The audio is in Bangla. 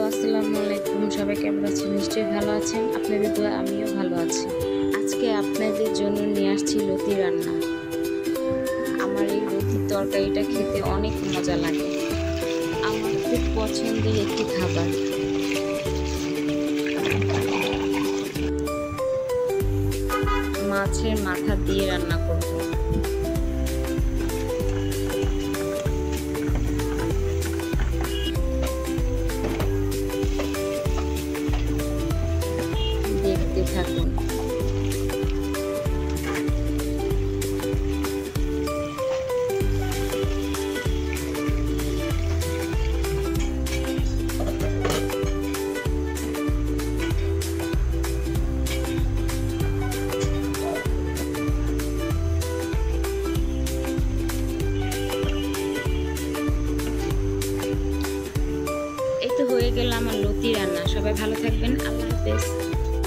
আসসালামু আলাইকুম। সবাই কেমন আছেন? নিশ্চয়ই ভালো আছেন। আপনাদের দোয়া আমিও ভালো আছি। আজকে আপনাদের জন্য নিয়ে আসছি লতি রান্না। আমার এই লতির তরকারিটা খেতে অনেক মজা লাগে। আমার খুব পছন্দের একটি খাবার। মাছের মাথা দিয়ে রান্না করব। দেখতে থাকুন। এই তো হয়ে গেল আমার লতি রান্না। সবাই ভালো থাকবেন। আল্লাহ হাফেজ।